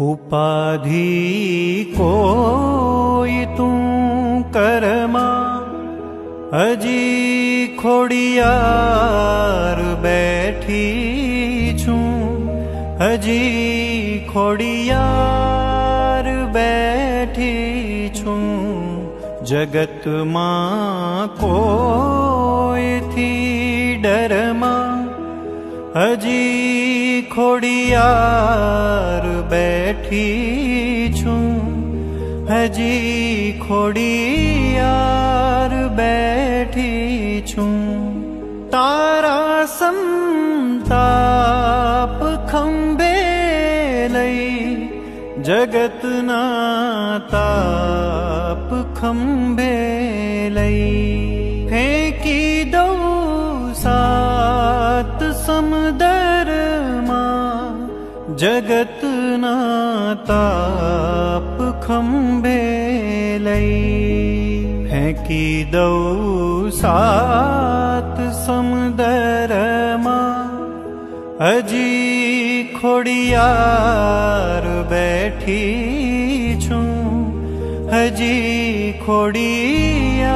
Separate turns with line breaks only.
उपाधि कोई तू करमा हजी खोड़ियार बैठी छूं हजी खोड़ियार बैठी छूं जगत मां कोई थी डरमा हजी खोड़ियार बैठी छूं हजी खोड़ियार बैठी छूं तारा संताप खंबे लई जगत ना ताप खंबे लई फेंकी दो सात समदर मां जगत ना ताप खंबे लई फेंकी दो सात समदर मां हजी खोड़ियार बैठी छूं हजी खोड़ियार